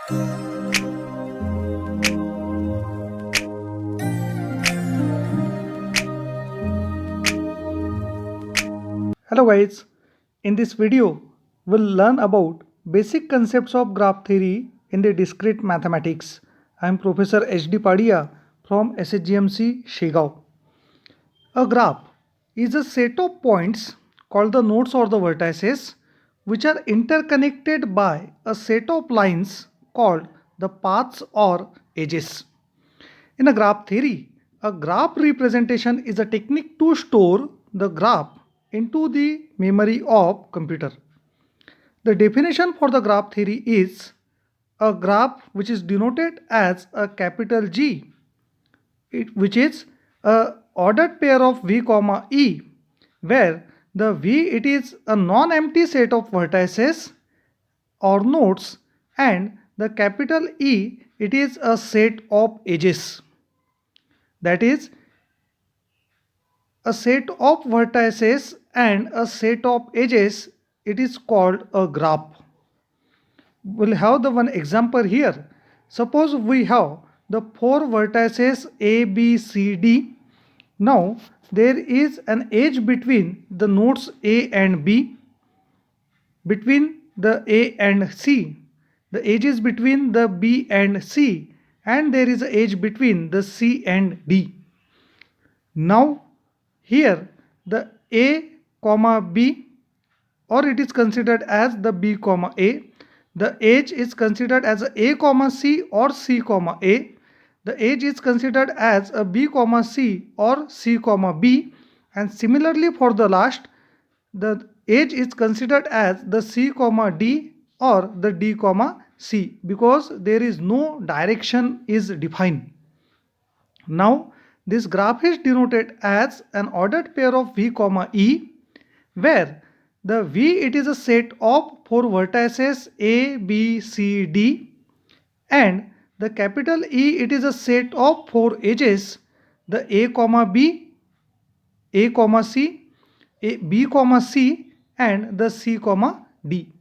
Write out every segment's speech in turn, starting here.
Hello guys, in this video we'll learn about basic concepts of graph theory in the discrete mathematics. I am Professor H.D. Padia from SHGMC Shigao. A graph is a set of points called the nodes or the vertices which are interconnected by a set of lines called the paths or edges. In a graph theory, a graph representation is a technique to store the graph into the memory of computer. The definition for the graph theory is a graph which is denoted as a capital G, which is a ordered pair of V comma E, where the V it is a non-empty set of vertices or nodes and the capital E it is a set of edges. That is a set of vertices and a set of edges, it is called a graph. We'll have the one example here. Suppose we have the four vertices A, B, C, D. Now there is an edge between the nodes A and B, between the A and C. The edge is between the B and C, and there is an edge between the C and D. Now here the A comma B, or it is considered as the B comma A. The edge is considered as A comma C or C comma A. The edge is considered as a B comma C or C comma B. And similarly for the last, the edge is considered as the C comma D or the D comma C, because there is no direction is defined. Now this graph is denoted as an ordered pair of V comma E, where the V it is a set of four vertices A, B, C, D, and the capital E it is a set of four edges, the A comma B, A comma C, B comma C, and the C comma D.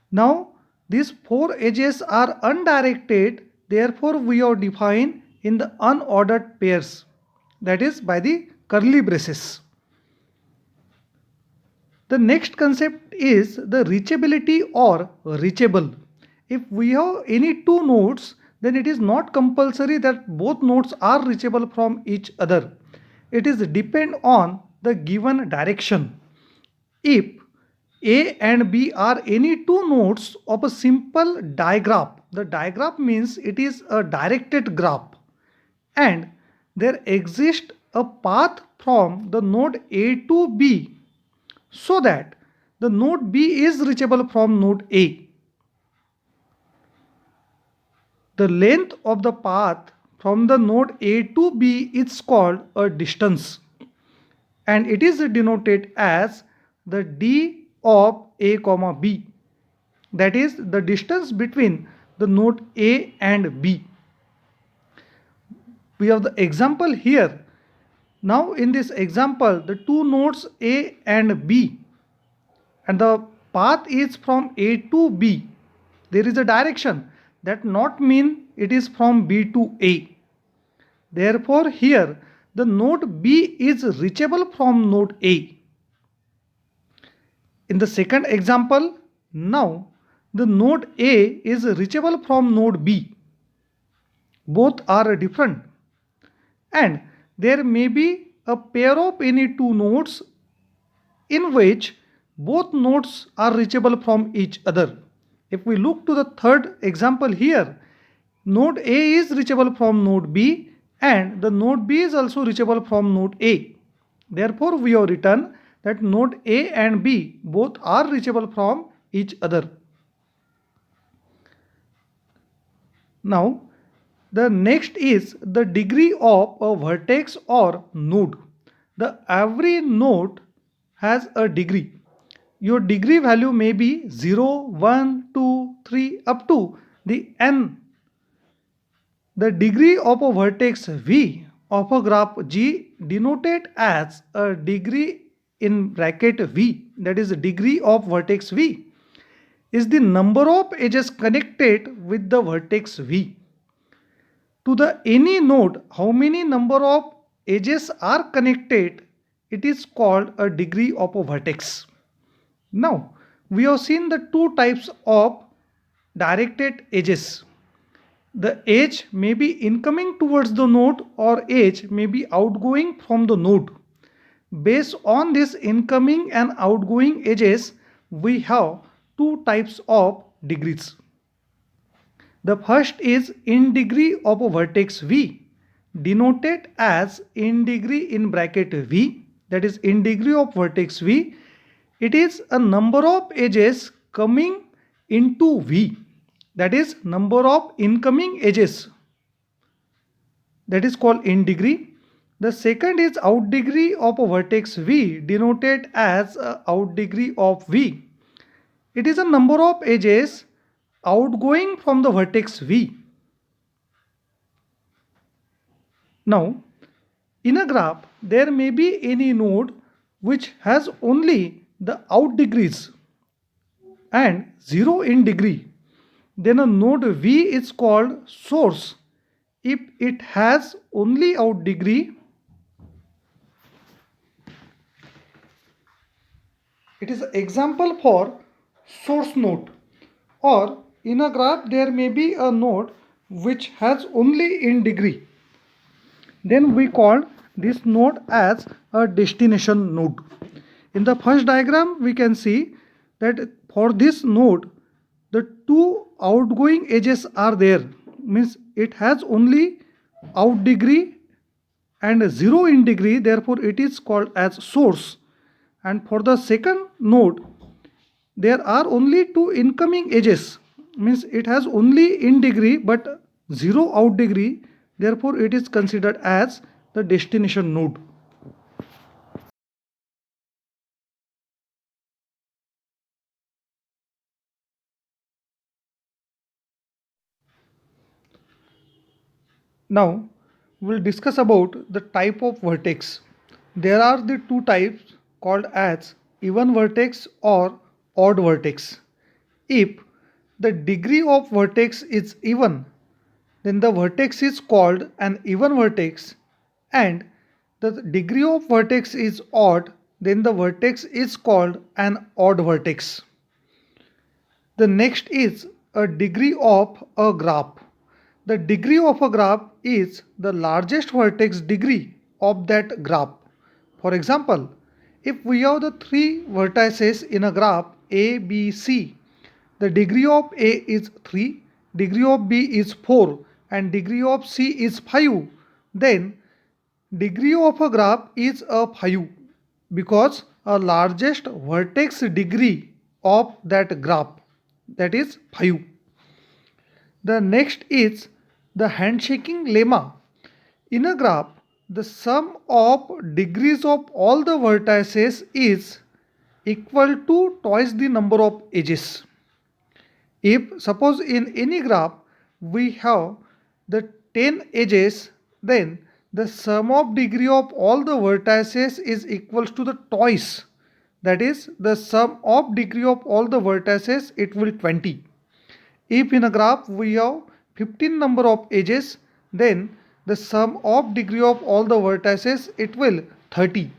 Now these four edges are undirected, therefore we have defined in the unordered pairs, that is by the curly braces. The next concept is the reachability or reachable. If we have any two nodes, then it is not compulsory that both nodes are reachable from each other. It is depend on the given direction. If A and B are any two nodes of a simple digraph, the digraph means it is a directed graph, and there exists a path from the node A to B, so that the node B is reachable from node A. The length of the path from the node A to B is called a distance, and it is denoted as the D of A comma B, that is the distance between the node A and B. We have the example here. Now in this example, the two nodes A and B, and the path is from A to B. There is a direction, that not mean it is from B to A. Therefore here the node B is reachable from node A. In the second example, now the node A is reachable from node B. Both are different, and there may be a pair of any two nodes in which both nodes are reachable from each other. If we look to the third example here, node A is reachable from node B, and the node B is also reachable from node A. Therefore we have written that node A and B both are reachable from each other. Now the next is the degree of a vertex or node. Every node has a degree. Your degree value may be 0, 1, 2, 3 up to the n. The degree of a vertex V of a graph G denoted as a degree in bracket V, that is the degree of vertex V. is the number of edges connected with the vertex V. To the any node, how many number of edges are connected, it is called a degree of a vertex. Now, we have seen the two types of directed edges. The edge may be incoming towards the node or edge may be outgoing from the node. Based on this incoming and outgoing edges, we have two types of degrees. The first is in degree of a vertex V, denoted as in degree in bracket V, that is in degree of vertex V. It is a number of edges coming into V, that is number of incoming edges, that is called in degree. The second is out degree of a vertex V, denoted as out degree of V. It is a number of edges outgoing from the vertex V. Now, in a graph, there may be any node which has only the out degrees and 0 in degree. Then a node V is called source if it has only out degree. It is an example for source node. Or in a graph there may be a node which has only in degree. Then we call this node as a destination node. In the first diagram we can see that for this node the two outgoing edges are there, means it has only out degree and 0 in degree, therefore it is called as source. And for the second node there are only two incoming edges, means it has only in degree but 0 out degree, therefore it is considered as the destination node. Now we'll discuss about the type of vertex. There are the two types called as even vertex or odd vertex. If the degree of vertex is even, then the vertex is called an even vertex, and the degree of vertex is odd, then the vertex is called an odd vertex. The next is a degree of a graph. The degree of a graph is the largest vertex degree of that graph. For example, if we have the three vertices in a graph A, B, C, the degree of A is 3, degree of B is 4 and degree of C is 5, then degree of a graph is a 5 because a largest vertex degree of that graph, that is 5. The next is the handshaking lemma. In a graph, the sum of degrees of all the vertices is equal to twice the number of edges. If suppose in any graph we have the 10 edges, then the sum of degree of all the vertices is equals to the twice, that is the sum of degree of all the vertices, it will 20. If in a graph we have 15 number of edges, then the sum of degree of all the vertices, it will 30.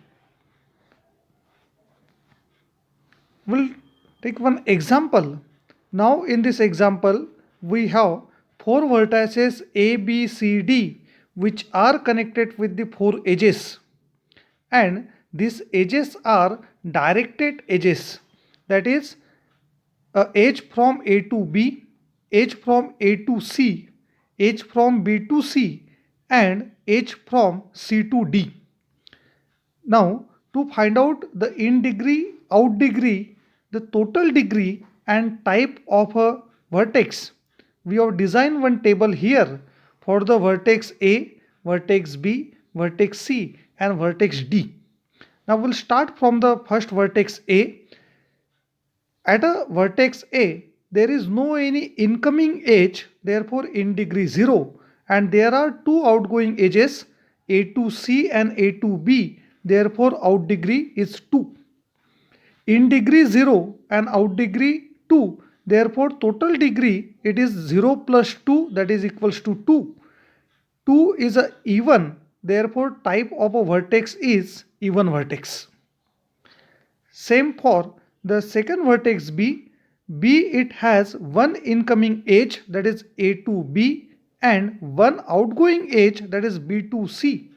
We'll take one example. Now in this example we have 4 vertices A, B, C, D which are connected with the 4 edges, and these edges are directed edges, that is a edge from A to B, edge from A to C, edge from B to C and edge from C to D. Now to find out the in degree, out degree, the total degree and type of a vertex, we have designed one table here for the vertex A, vertex B, vertex C and vertex D. Now we'll start from the first vertex A. At a vertex A, there is no any incoming edge, therefore in degree 0, and there are two outgoing edges A to C and A to B, therefore out degree is 2. In degree 0 and out degree 2, Therefore, total degree, it is 0 plus 2, that is equals to 2. 2 is a even, therefore type of a vertex is even vertex. Same for the second vertex B. B, it has one incoming edge, that is A to B, and one outgoing edge, that is B to C.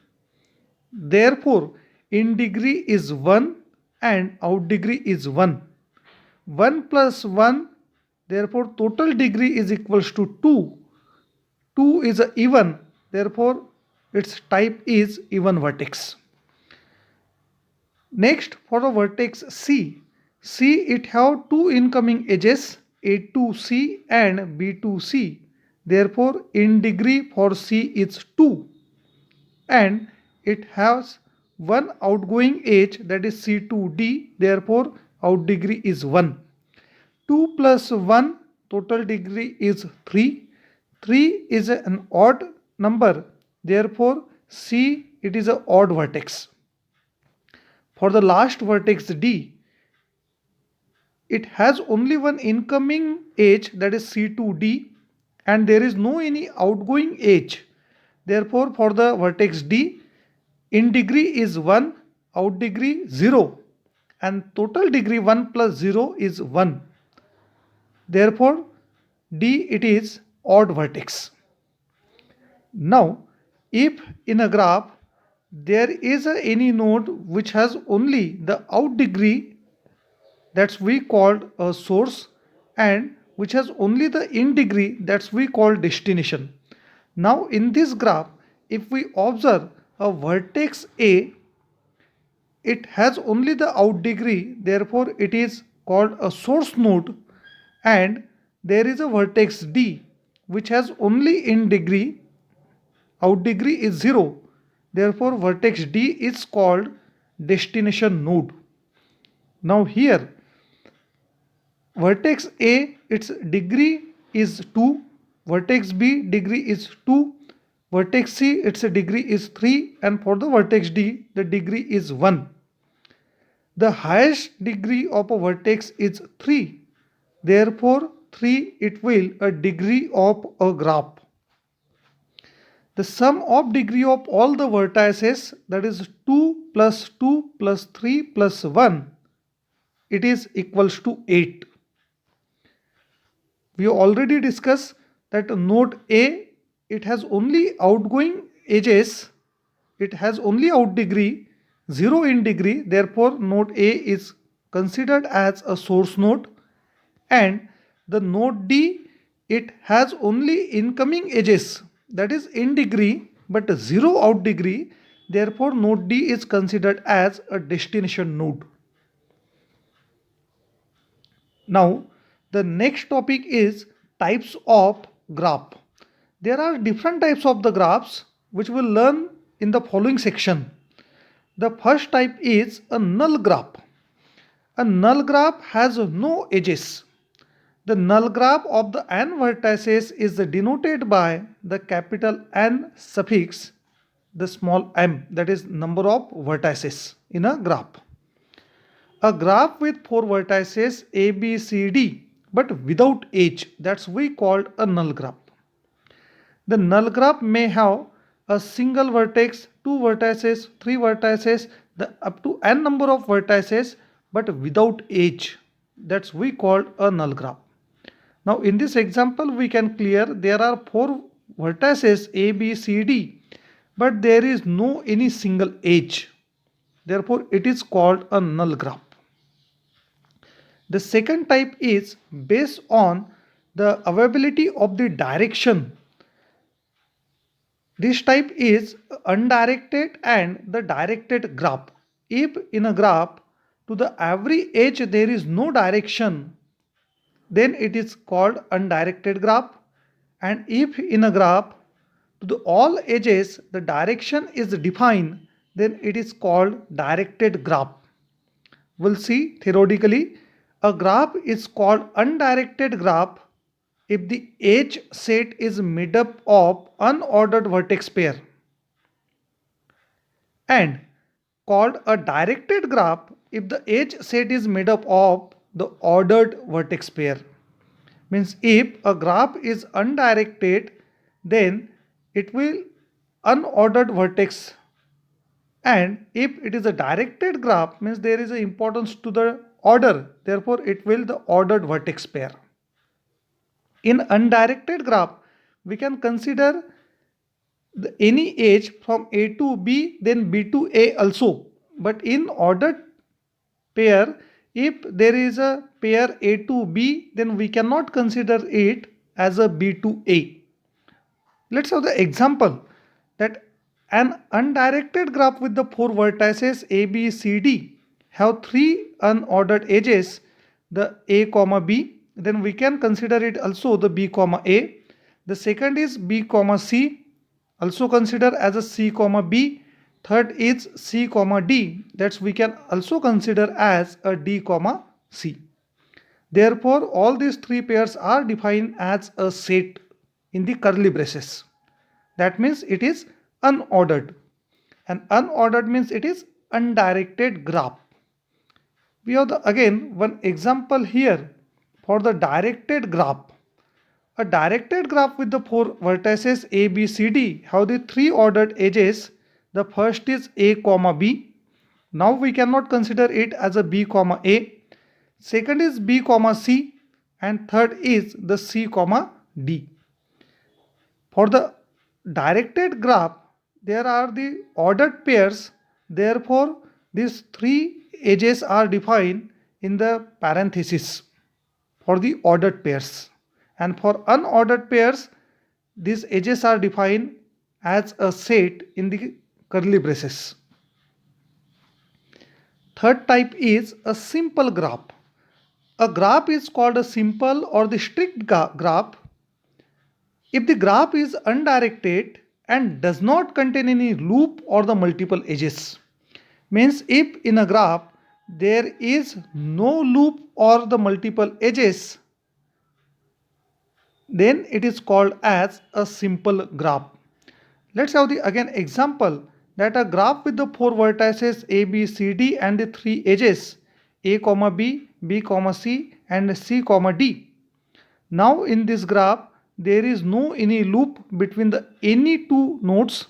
Therefore, in degree is 1 and out degree is 1. 1 plus 1, therefore total degree is equals to 2. 2 is a even, therefore its type is even vertex. Next, for the vertex C. C, it have two incoming edges, A to C and B to C. Therefore, in degree for C is 2. And it has one outgoing edge, that is C to D. Therefore, out degree is 1. 2 plus 1, total degree is 3. 3 is an odd number. Therefore, C, it is an odd vertex. For the last vertex D, it has only one incoming edge, that is C to D, and there is no any outgoing edge. Therefore, for the vertex D, in degree is 1, out degree 0, and total degree 1 plus 0 is 1. Therefore, D, it is odd vertex. Now, if in a graph there is any node which has only the out degree, that's we called a source, and which has only the in degree, that's we call destination. Now in this graph, if we observe a vertex A, it has only the out degree, therefore it is called a source node, and there is a vertex D which has only in degree, out degree is 0, therefore vertex D is called destination node. Now here, vertex A, its degree is 2, vertex B degree is 2, vertex C, its degree is 3, and for the vertex D, the degree is 1. The highest degree of a vertex is 3, therefore 3, it will a degree of a graph. The sum of degree of all the vertices, that is 2 plus 2 plus 3 plus 1, it is equals to 8. We already discussed that node A, it has only outgoing edges, it has only out degree, 0 in degree, therefore node A is considered as a source node, and the node D, it has only incoming edges, that is in degree but 0 out degree, therefore node D is considered as a destination node. Now the next topic is types of graph. There are different types of the graphs which we'll learn in the following section. The first type is a null graph. A null graph has no edges. The null graph of the n vertices is denoted by the capital N suffix, the small m, that is number of vertices in a graph. A graph with 4 vertices A, B, C, D, but without edge, that's we called a null graph. The null graph may have a single vertex, 2 vertices, 3 vertices, up to n number of vertices, but without edge. That's we called a null graph. Now in this example we can clear there are 4 vertices A, B, C, D, but there is no any single edge. Therefore it is called a null graph. The second type is based on the availability of the direction. This type is undirected and the directed graph. If in a graph to the every edge there is no direction, then it is called undirected graph, and if in a graph to the all edges the direction is defined, then it is called directed graph. We'll see theoretically, a graph is called undirected graph if the edge set is made up of unordered vertex pair, and called a directed graph if the edge set is made up of the ordered vertex pair. Means if a graph is undirected, then it will unordered vertex, and if it is a directed graph, means there is an importance to the order, therefore it will the ordered vertex pair. In undirected graph, we can consider any edge from A to B, then B to A also. But in ordered pair, if there is a pair A to B, then we cannot consider it as a B to A. Let's have the example that an undirected graph with the four vertices A, B, C, D have three unordered edges, the A comma B, then we can consider it also the B comma A. The second is B comma C, also consider as a C comma B. Third is C comma D, that we can also consider as a D comma C. Therefore, all these three pairs are defined as a set in the curly braces. That means it is unordered. And unordered means it is undirected graph. We have again one example here for the directed graph. A directed graph with the four vertices A, B, C, D have the three ordered edges. The first is A comma B. Now we cannot consider it as a B comma A. Second is B comma C, and third is the C comma D. For the directed graph, there are the ordered pairs. Therefore, these three edges are defined in the parenthesis for the ordered pairs. And for unordered pairs, these edges are defined as a set in the curly braces. Third type is a simple graph. A graph is called a simple or the strict graph if the graph is undirected and does not contain any loop or the multiple edges. Means if in a graph there is no loop or the multiple edges, then it is called as a simple graph. Let's have the again example that a graph with the four vertices A, B, C, D and the three edges A comma B, B comma C and C comma D. Now in this graph there is no any loop between the any two nodes,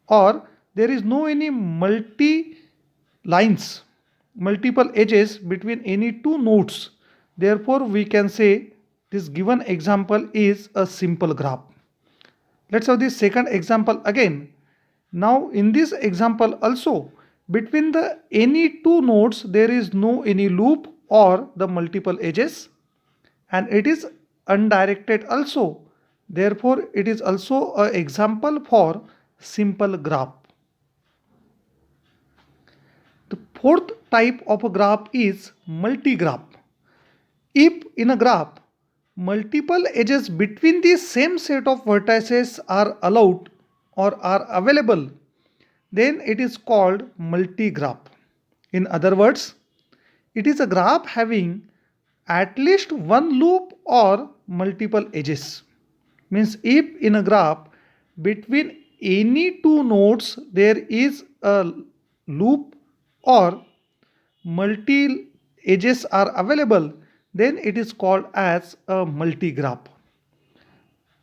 or there is no any multiple edges between any two nodes. Therefore we can say this given example is a simple graph. Let's have the second example again. Now in this example also, between the any two nodes there is no any loop or the multiple edges, and it is undirected also. Therefore it is also an example for simple graph. The fourth type of a graph is multi-graph. If in a graph multiple edges between the same set of vertices are allowed or are available, then it is called multi-graph. In other words, it is a graph having at least one loop or multiple edges. Means if in a graph between any two nodes there is a loop or multi edges are available, then it is called as a multi-graph.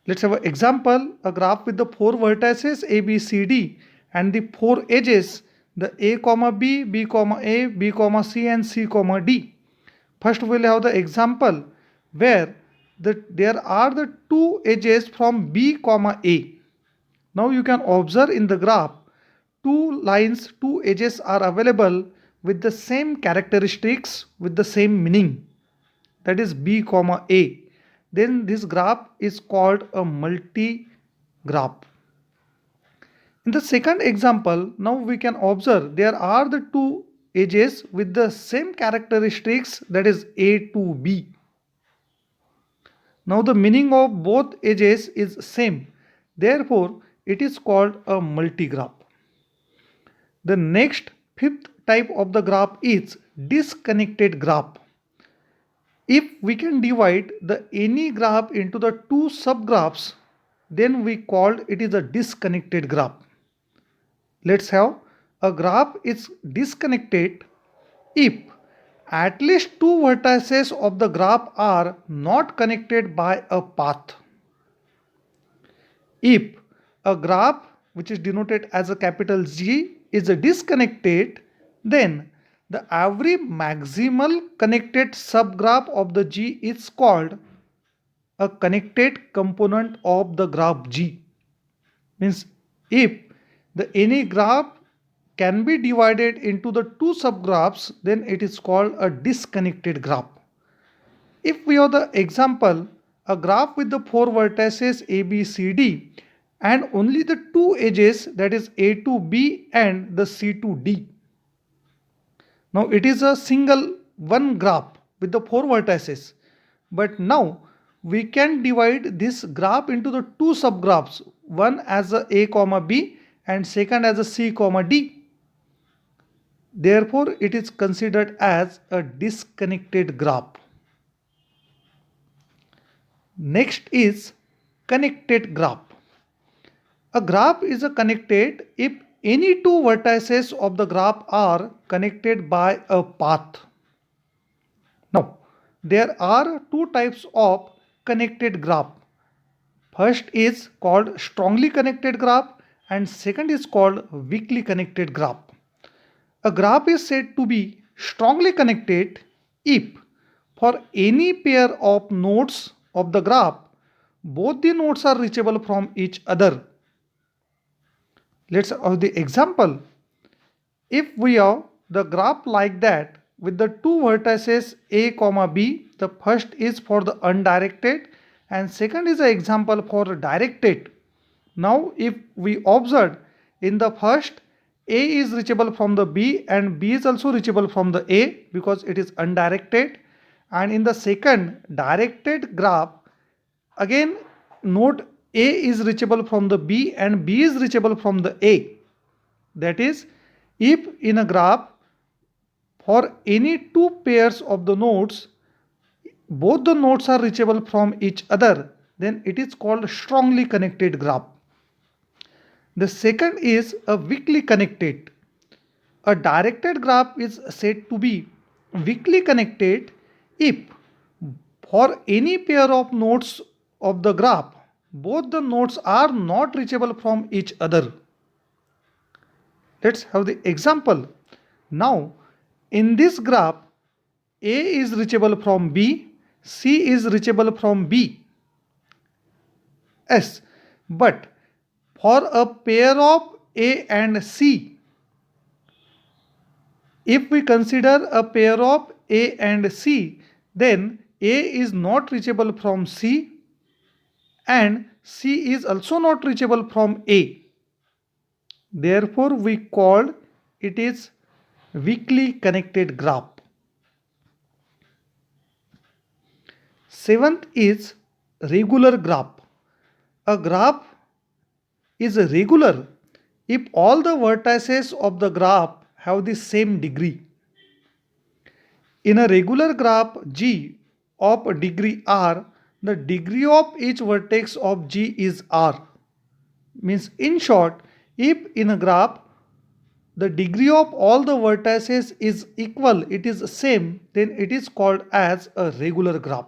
Let's have an example, a graph with the four vertices A, B, C, D and the four edges, the A comma B, B comma A, B comma C and C comma D. First we will have the example where there are the two edges from B comma A. Now you can observe in the graph two lines, two edges are available with the same characteristics, with the same meaning, that is B comma A. Then this graph is called a multi-graph. In the second example, now we can observe there are the two edges with the same characteristics, that is A to B. Now the meaning of both edges is same. Therefore, it is called a multi-graph. The next fifth type of the graph is disconnected graph. If we can divide the any graph into the two subgraphs, then we called it is a disconnected graph. Let's have a graph is disconnected if at least two vertices of the graph are not connected by a path. If a graph which is denoted as a capital G is disconnected, then the every maximal connected subgraph of the G is called a connected component of the graph G. Means if the any graph can be divided into the two subgraphs, then it is called a disconnected graph. If we have the example, a graph with the four vertices A, B, C, D and only the two edges, that is A to B and the C to D. Now it is a single one graph with the four vertices. But now we can divide this graph into the two subgraphs, one as a comma B and second as a C comma D. Therefore, it is considered as a disconnected graph. Next is connected graph. A graph is connected if any two vertices of the graph are connected by a path. Now, there are two types of connected graph. First is called strongly connected graph and second is called weakly connected graph. A graph is said to be strongly connected if for any pair of nodes of the graph, both the nodes are reachable from each other. Let's have the example. If we have the graph like that with the two vertices A comma B, the first is for the undirected and second is an example for directed. Now if we observe in the first, A is reachable from the B and B is also reachable from the A because it is undirected, and in the second directed graph again node A is reachable from the B and B is reachable from the A. That is, if in a graph for any two pairs of the nodes, both the nodes are reachable from each other, then it is called strongly connected graph. The second is a weakly connected. A directed graph is said to be weakly connected if for any pair of nodes of the graph, both the nodes are not reachable from each other. Let's have the example. Now, in this graph, A is reachable from B, C is reachable from B. Yes, but for a pair of A and C, if we consider a pair of A and C, then A is not reachable from C and C is also not reachable from A. Therefore, we call it is weakly connected graph. Seventh is regular graph. A graph is regular if all the vertices of the graph have the same degree. In a regular graph G of degree R, the degree of each vertex of G is R. Means in short, if in a graph the degree of all the vertices is equal, it is same, then it is called as a regular graph.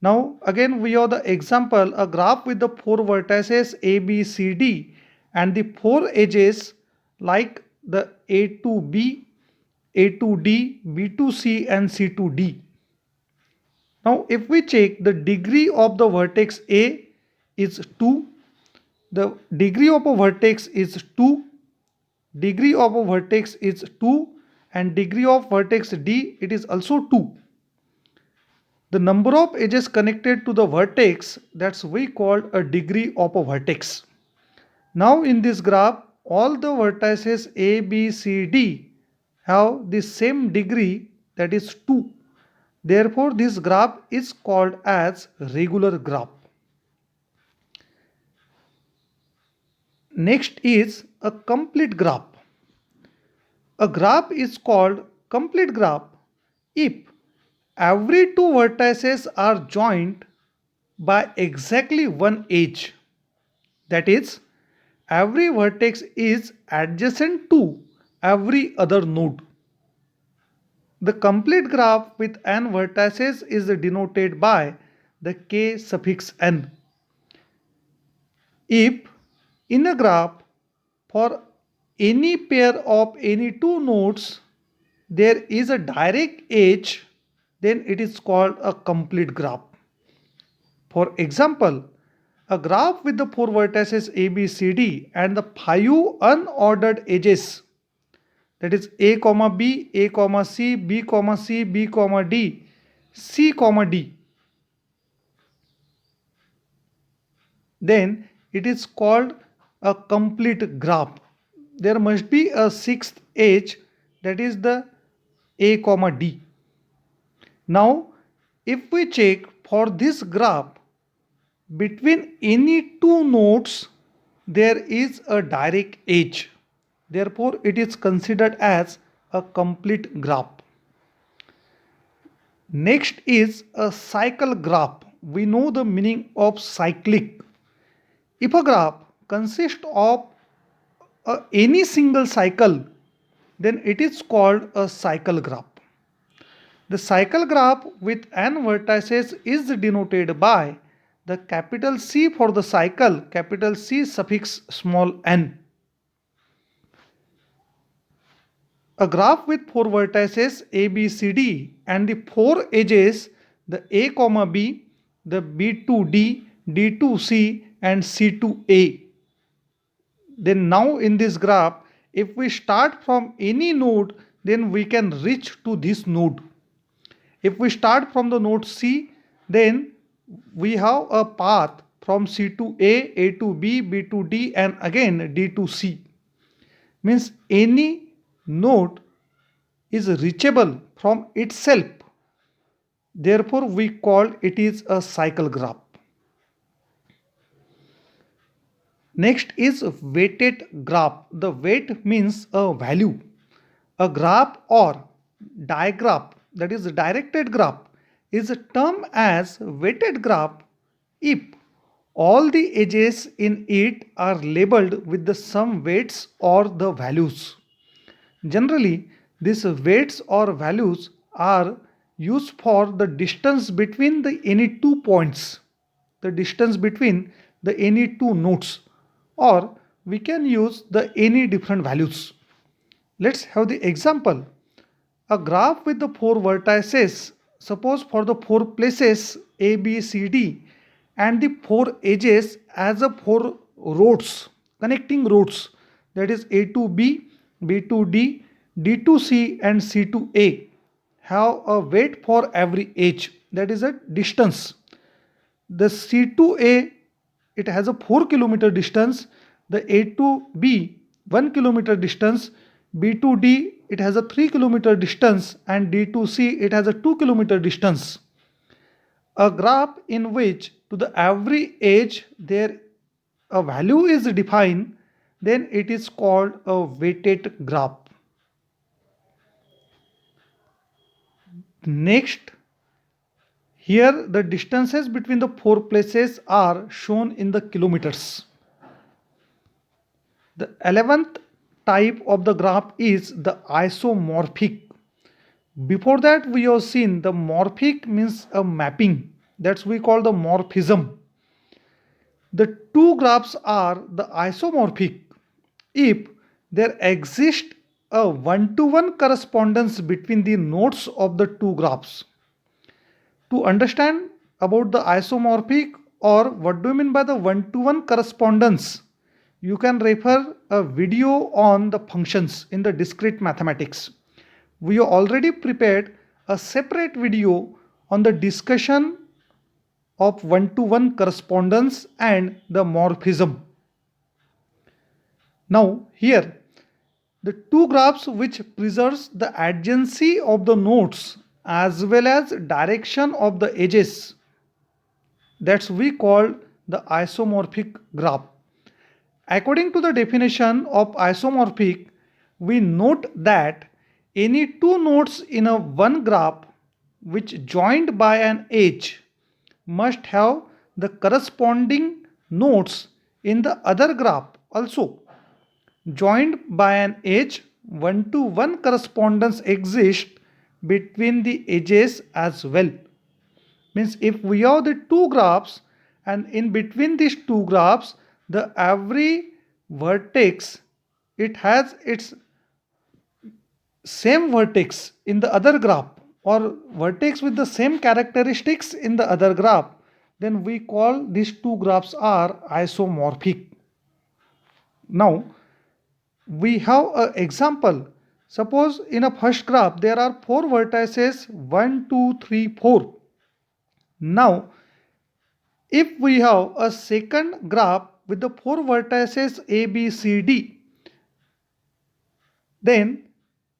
Now again we have the example, a graph with the four vertices A, B, C, D and the four edges like the A to B, A to D, B to C and C to D. Now if we check, the degree of the vertex A is 2, the degree of a vertex is 2, degree of a vertex is 2 and degree of vertex D, it is also 2. The number of edges connected to the vertex, that's we called a degree of a vertex. Now in this graph, all the vertices A, B, C, D have the same degree, that is 2. Therefore, this graph is called as regular graph. Next is a complete graph. A graph is called complete graph if every two vertices are joined by exactly one edge. That is, every vertex is adjacent to every other node. The complete graph with n vertices is denoted by the k suffix n. If in a graph for any pair of any two nodes there is a direct edge, then it is called a complete graph. For example, a graph with the four vertices A, B, C, D and the five unordered edges, that is A, B, A, C, B, C, B, D, C, D, then it is called a complete graph. There must be a sixth edge, that is the A, D. Now, if we check for this graph, between any two nodes there is a direct edge. Therefore, it is considered as a complete graph. Next is a cycle graph. We know the meaning of cyclic. If a graph consists of any single cycle, then it is called a cycle graph. The cycle graph with n vertices is denoted by the capital C for the cycle, capital C suffix small n. A graph with four vertices A, B, C, D and the four edges, the A, B, the B to D, D to C and C to A. Then now in this graph, if we start from any node, then we can reach to this node. If we start from the node C, then we have a path from C to A to B, B to D and again D to C. Means any node is reachable from itself. Therefore, we call it is a cycle graph. Next is weighted graph. The weight means a value. A graph or digraph, that is a directed graph, is termed as weighted graph if all the edges in it are labeled with the some weights or the values. Generally, these weights or values are used for the distance between the any two points, the distance between the any two nodes, or we can use the any different values. Let's have the example. A graph with the four vertices, suppose for the four places A, B, C, D and the four edges as a four roads, connecting roads, that is A to B, B to D, D to C and C to A, have a weight for every edge, that is a distance. The C to A, it has a 4 kilometer distance, the A to B 1 kilometer distance, B to D it has a 3 kilometer distance and D to C it has a 2 kilometer distance. A graph in which to the every edge there a value is defined, then it is called a weighted graph. Next, here the distances between the four places are shown in the kilometers. The 11th type of the graph is the isomorphic. Before that we have seen the morphic means a mapping, that's we call the morphism. The two graphs are the isomorphic if there exists a one-to-one correspondence between the nodes of the two graphs. To understand about the isomorphic or what do you mean by the one-to-one correspondence, you can refer a video on the functions in the discrete mathematics. We have already prepared a separate video on the discussion of one-to-one correspondence and the morphism. Now here the two graphs which preserves the adjacency of the nodes as well as direction of the edges, that's we call the isomorphic graph. According to the definition of isomorphic, we note that any two nodes in a one graph which joined by an edge must have the corresponding nodes in the other graph also. Joined by an edge, one-to-one correspondence exists between the edges as well. Means if we have the two graphs and in between these two graphs the every vertex it has its same vertex in the other graph or vertex with the same characteristics in the other graph, then we call these two graphs are isomorphic. Now we have an example. Suppose in a first graph there are four vertices 1, 2, 3, 4. Now if we have a second graph with the four vertices A, B, C, D, then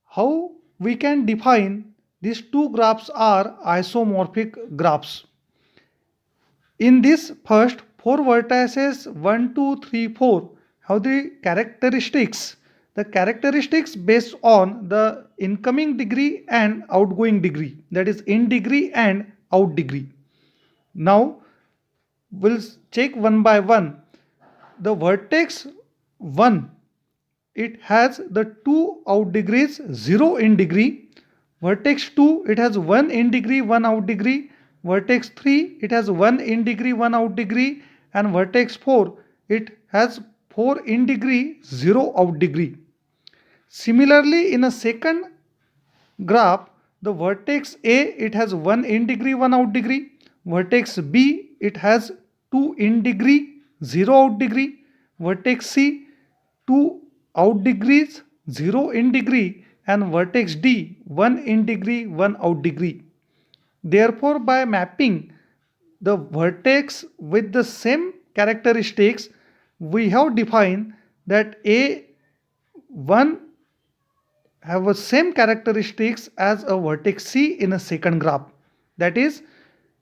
how we can define these two graphs are isomorphic graphs. In this first four vertices 1, 2, 3, 4 have the characteristics based on the incoming degree and outgoing degree, that is in degree and out degree. Now we'll check one by one. The vertex 1, it has the two out degrees, 0 in degree. Vertex 2, it has 1 in degree, 1 out degree. Vertex 3, it has 1 in degree, 1 out degree. And vertex 4, it has 4 in degree, 0 out degree. Similarly, in a second graph, the vertex A, it has 1 in degree, 1 out degree. Vertex B, it has 2 in degree, 0 out degree. Vertex C, 2 out degrees, 0 in degree, and vertex D, 1 in degree, 1 out degree. Therefore, by mapping the vertex with the same characteristics, we have defined that A1 have the same characteristics as a vertex C in a second graph. That is,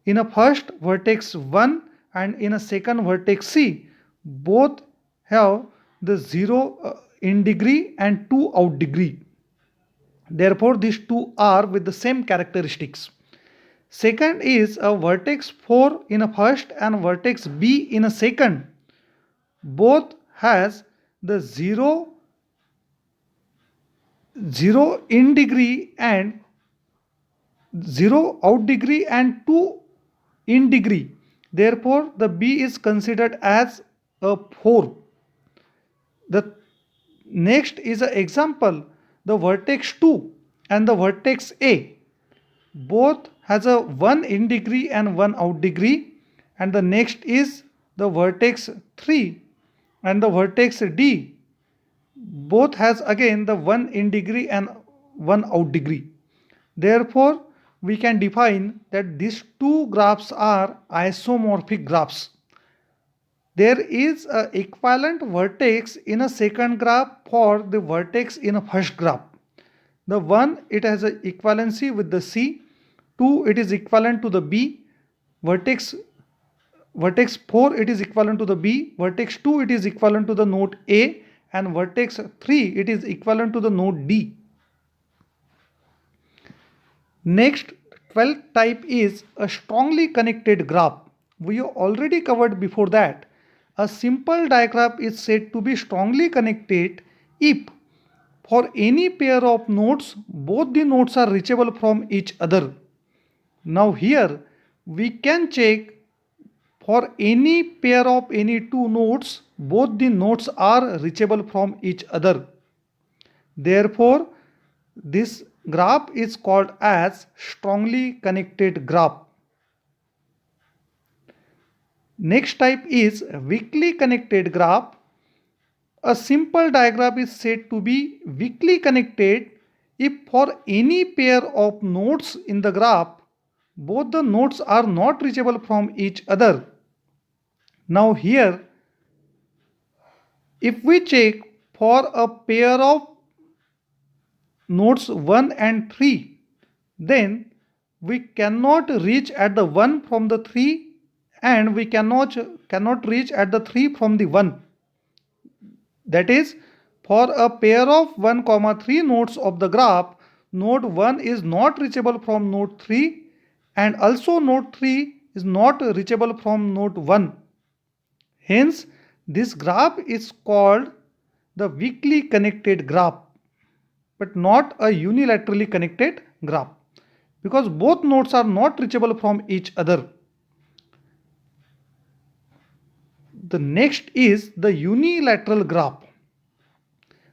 in a first vertex 1 and in a second vertex C, both have the 0 in degree and 2 out degree. Therefore, these two are with the same characteristics. Second is a vertex 4 in a first and vertex B in a second. Both has the 0 in degree and 0 out degree and 2 in degree. Therefore, the B is considered as a 4. The next is an example, the vertex 2 and the vertex A. Both has a 1 in degree and 1 out degree. And the next is the vertex 3 and the vertex D. Both has again the 1 in degree and 1 out degree. Therefore, we can define that these two graphs are isomorphic graphs. There is an equivalent vertex in a second graph for the vertex in a first graph. The 1, it has an equivalency with the C. 2, it is equivalent to the B. Vertex 4, it is equivalent to the B. Vertex 2, it is equivalent to the node A. And vertex 3, it is equivalent to the node D. Next, 12th type is a strongly connected graph. We have already covered before that. A simple digraph is said to be strongly connected if for any pair of nodes, both the nodes are reachable from each other. Now here we can check for any pair of any two nodes, both the nodes are reachable from each other. Therefore, this graph is called as strongly connected graph. Next type is weakly connected graph. A simple digraph is said to be weakly connected if for any pair of nodes in the graph, both the nodes are not reachable from each other. Now here, if we check for a pair of nodes 1 and 3, then we cannot reach at the 1 from the 3 and we cannot reach at the 3 from the 1. That is, for a pair of 1, 3 nodes of the graph, node 1 is not reachable from node 3 and also node 3 is not reachable from node 1. Hence, this graph is called the weakly connected graph, but not a unilaterally connected graph. because both nodes are not reachable from each other. The next is the unilateral graph.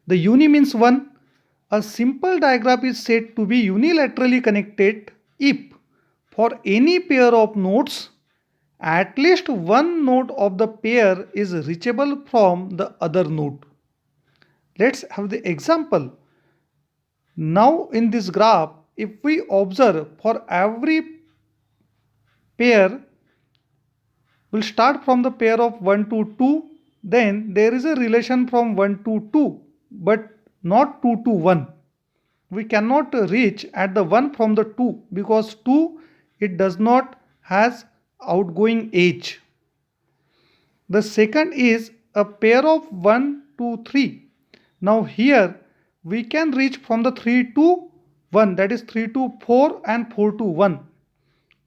The uni means one. A simple diagram is said to be unilaterally connected if for any pair of nodes at least one node of the pair is reachable from the other node. Let's have the example. Now in this graph, if we observe for every pair, we'll start from the pair of 1 to 2, then there is a relation from 1 to 2 but not 2 to 1. We cannot reach at the 1 from the 2 because 2 it does not has outgoing edge. The second is a pair of 1 to 3. Now here we can reach from the 3 to 1, that is 3 to 4 and 4 to 1.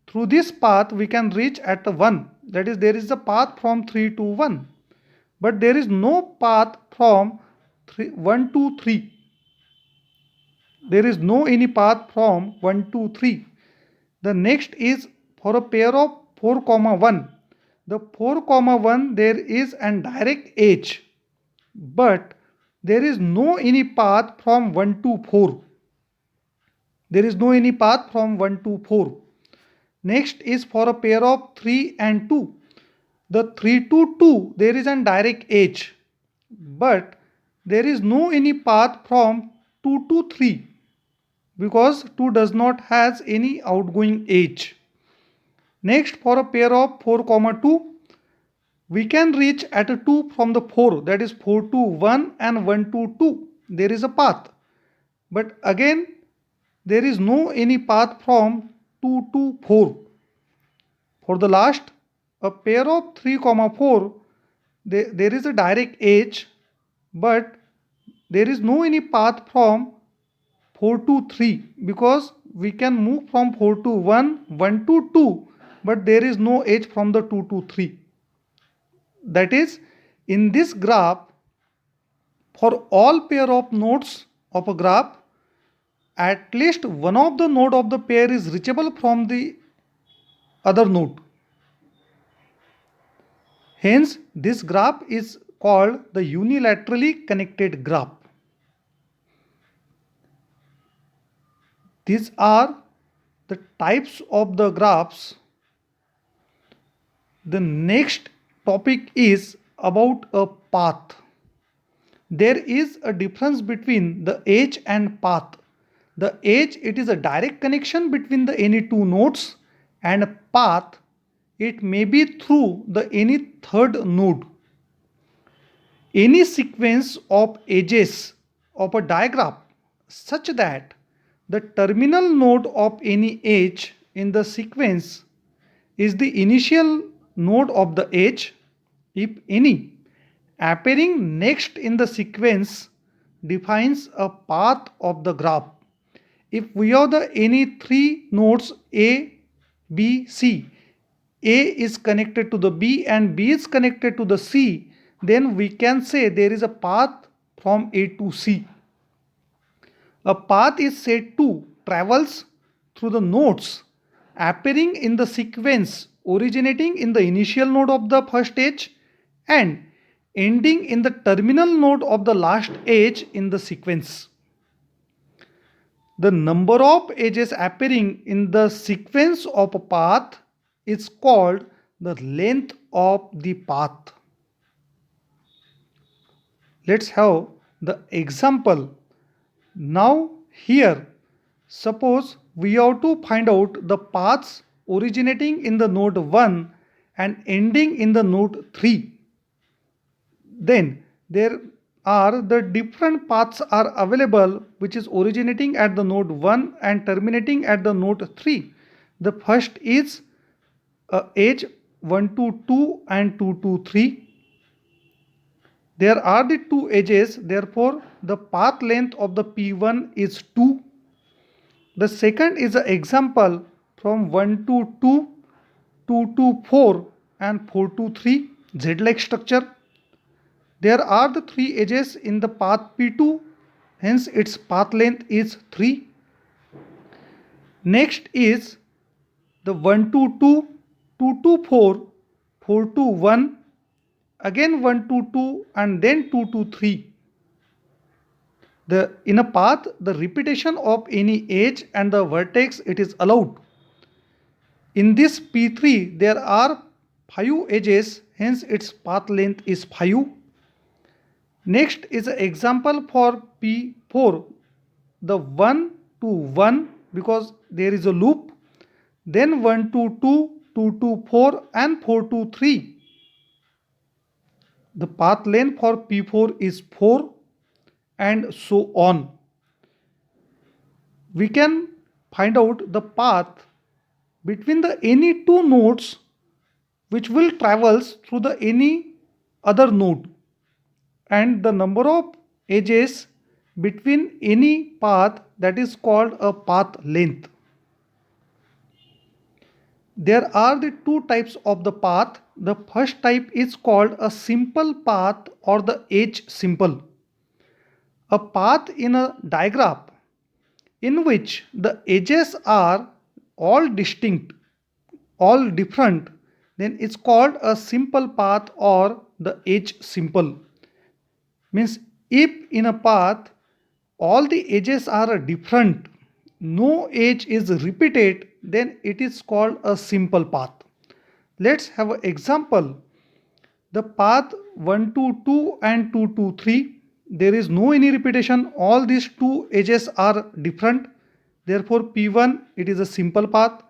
Through this path we can reach at the 1, that is there is a path from 3 to 1. But there is no path from 1 to 3. There is no any path from 1 to 3. The next is for a pair of 4, 1. The 4, 1 there is an direct edge, but there is no any path from 1 to 4. There is no any path from 1 to 4. Next is for a pair of 3 and 2. The 3 to 2 there is an direct edge, but there is no any path from 2 to 3 because 2 does not has any outgoing edge. Next for a pair of 4, 2, we can reach at a 2 from the 4, that is 4 to 1 and 1 to 2. There is a path, but again there is no any path from 2 to 4. For the last, a pair of 3, 4, there is a direct edge, but there is no any path from 4 to 3 because we can move from 4 to 1, 1 to 2, but there is no edge from the 2 to 3. That is, in this graph, for all pair of nodes of a graph, at least one of the node of the pair is reachable from the other node. Hence, this graph is called the unilaterally connected graph. These are the types of the graphs. The next topic is about a path. There is a difference between the edge and path. The edge, it is a direct connection between the any two nodes, and a path, it may be through the any third node. Any sequence of edges of a diagram such that the terminal node of any edge in the sequence is the initial node of the edge, if any, appearing next in the sequence defines a path of the graph. If we have the any three nodes A, B, C, A is connected to the B and B is connected to the C, then we can say there is a path from A to C. A path is said to travels through the nodes appearing in the sequence originating in the initial node of the first edge and ending in the terminal node of the last edge in the sequence. The number of edges appearing in the sequence of a path is called the length of the path. Let's have the example. Now here, suppose we have to find out the paths originating in the node 1 and ending in the node 3. Then there are the different paths are available which is originating at the node 1 and terminating at the node 3. The first is edge 1 to 2 and 2 to 3. There are the two edges, therefore the path length of the P1 is 2. The second is an example from 1 to 2, 2 to 4 and 4 to 3, Z-like structure. There are the three edges in the path P2, hence its path length is 3. Next is the 1 to 2, 2 to 4, 4 to 1, again 1 to 2 and then 2 to 3. In a path, the repetition of any edge and the vertex it is allowed. In this P3 there are 5 edges, hence its path length is 5. Next is an example for P4, the 1 to 1 because there is a loop, then 1 to 2, 2 to 4 and 4 to 3. The path length for P4 is 4 and so on. We can find out the path between the any two nodes which will travels through the any other node, and the number of edges between any path, that is called a path length. There are the two types of the path. The first type is called a simple path or the edge simple. A path in a diagram in which the edges are all distinct, all different, then it's called a simple path or the edge simple. Means if in a path all the edges are different, no edge is repeated, then it is called a simple path. Let's have an example. The path 1 to 2 and 2 to 3, there is no any repetition, all these two edges are different, therefore P1 it is a simple path.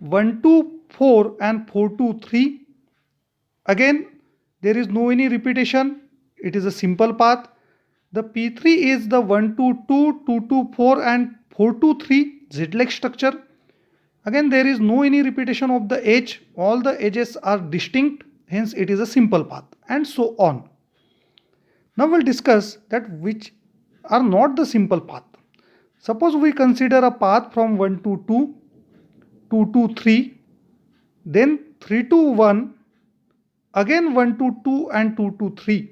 1 to 4 and 4 to 3, again there is no any repetition, it is a simple path. The P3 is the 1 to 2, 2 to 4 and 4 to 3 Z-like structure. Again there is no any repetition of the edge, all the edges are distinct, hence it is a simple path, and so on. Now we'll discuss that which are not the simple path. Suppose we consider a path from 1 to 2, 2 to 3, then 3 to 1, again 1 to 2 and 2 to 3.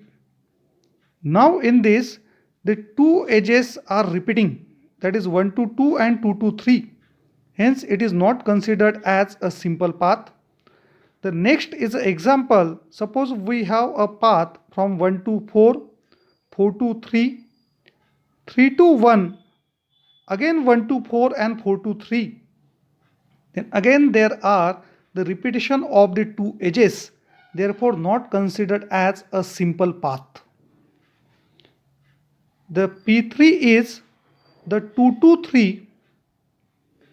Now in this the two edges are repeating, that is 1 to 2 and 2 to 3. Hence it is not considered as a simple path. The next is an example. Suppose we have a path from 1 to 4, 4 to 3, 3 to 1, again 1 to 4 and 4 to 3. Then again there are the repetition of the two edges, therefore not considered as a simple path. The P3 is the 2 to 3,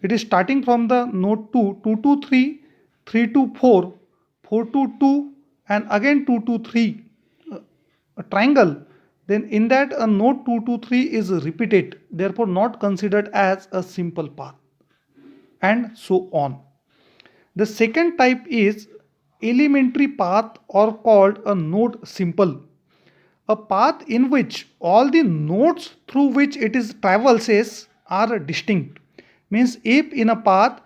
it is starting from the node 2, 2 to 3, 3 to 4, 4 to 2 and again 2 to 3, a triangle. Then in that a node 2 to 3 is repeated, therefore not considered as a simple path, and so on. The second type is elementary path or called a node simple. A path in which all the nodes through which it is travels are distinct. Means if in a path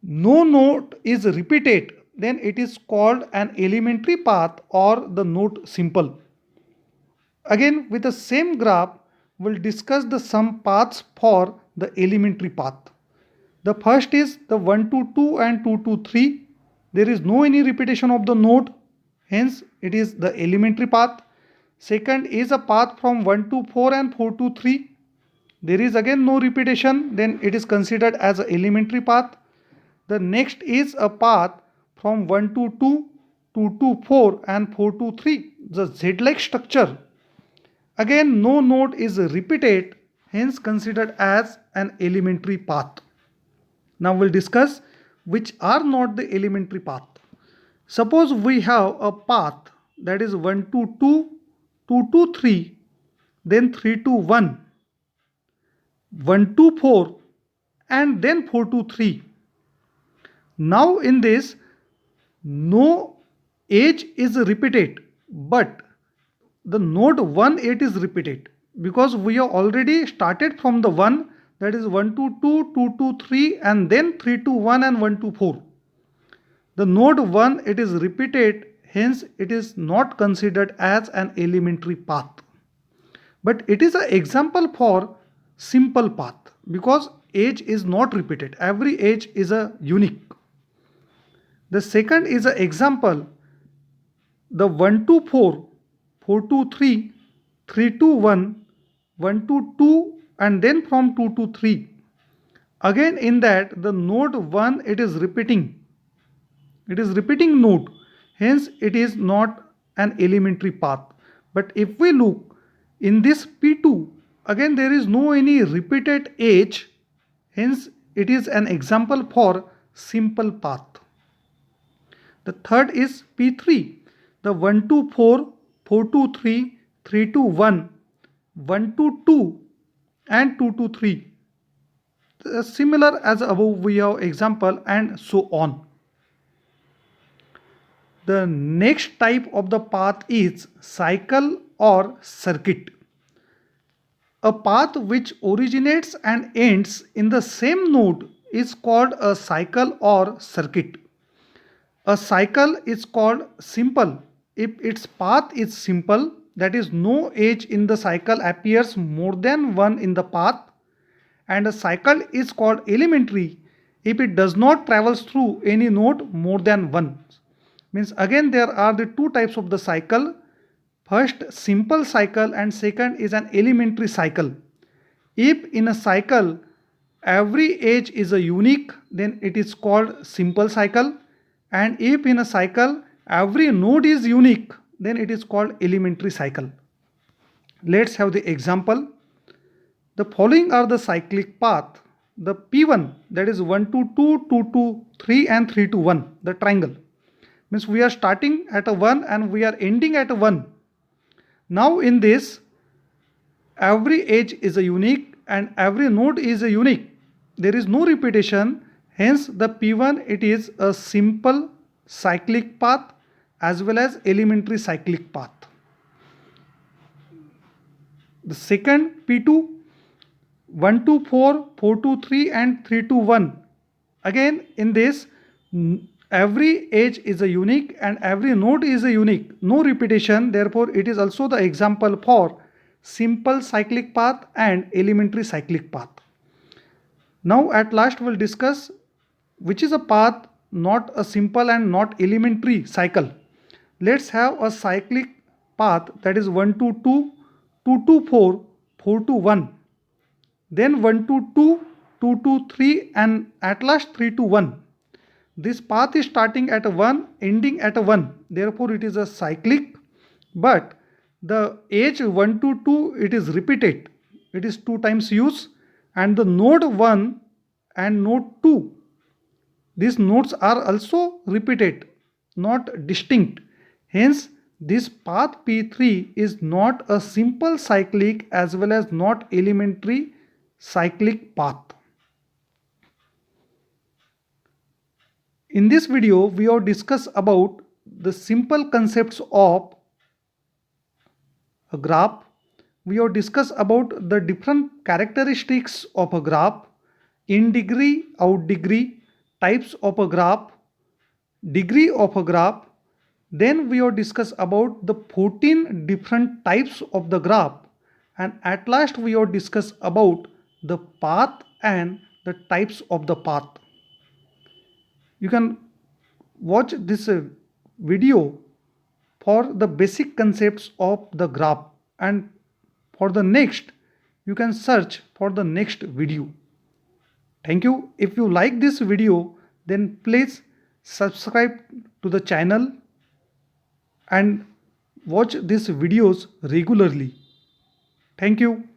no node is repeated, then it is called an elementary path or the node simple. Again with the same graph, we'll discuss the some paths for the elementary path. The first is the 1 to 2 and 2 to 3. There is no any repetition of the node, hence it is the elementary path. Second is a path from 1 to 4 and 4 to 3. There is again no repetition, then it is considered as an elementary path. The next is a path from 1 to 2, 2 to 4 and 4 to 3, the Z-like structure. Again no node is repeated, hence considered as an elementary path. Now we'll discuss which are not the elementary path. Suppose we have a path that is 1 to 2, 2 to 3, then 3 to 1, 1 to 4 and then 4 to 3. Now in this no edge is repeated, but the node 1 8 is repeated because we have already started from the 1, that is 1 to 2, 2 to 3 and then 3 to 1 and 1 to 4. The node 1 it is repeated, hence it is not considered as an elementary path. But it is an example for simple path because edge is not repeated. Every edge is a unique. The second is an example, the 1 to 4, 4 to 3, 3 to 1, 1 to 2, and then from 2 to 3. Again in that the node 1 it is repeating. It is repeating node. Hence it is not an elementary path. But if we look in this P2, again there is no any repeated edge. Hence it is an example for simple path. The third is P3, the 1 to 4, 4 to 3, 3 to 1, 1 to 2 and 2 to 3. Similar as above we have example and so on. The next type of the path is cycle or circuit. A path which originates and ends in the same node is called a cycle or circuit. A cycle is called simple if its path is simple, that is no edge in the cycle appears more than one in the path, and a cycle is called elementary if it does not travels through any node more than one. Means again there are the two types of the cycle. First simple cycle and second is an elementary cycle. If in a cycle every edge is a unique, then it is called simple cycle, and if in a cycle every node is unique, then it is called elementary cycle. Let's have the example. The following are the cyclic path. The P1, that is 1 to 2, 2 to 3 and 3 to 1, the triangle. Means we are starting at a 1 and we are ending at a 1. Now in this, every edge is a unique and every node is a unique. There is no repetition. Hence the P1 it is a simple cyclic path as well as elementary cyclic path. The second P2, 1 to 4, 4 to 3 and 3 to 1. Again in this every edge is a unique and every node is a unique. No repetition, therefore it is also the example for simple cyclic path and elementary cyclic path. Now at last we will discuss which is a path not a simple and not elementary cycle. Let's have a cyclic path, that is 1 to 2, 2 to 4, 4 to 1. Then 1 to 2, 2 to 3 and at last 3 to 1. This path is starting at a 1, ending at a 1. Therefore it is a cyclic, but the edge 1 to 2 it is repeated. It is 2 times used, and the node 1 and node 2, these nodes are also repeated, not distinct. Hence this path P3 is not a simple cyclic as well as not elementary cyclic path. In this video we have discussed about the simple concepts of a graph. We have discussed about the different characteristics of a graph, in degree, out degree, types of a graph, degree of a graph. Then we have discussed about the 14 different types of the graph, and at last we have discussed about the path and the types of the path. You can watch this video for the basic concepts of the graph, and for the next you can search for the next video. Thank you. If you like this video, then please subscribe to the channel and watch these videos regularly. Thank you.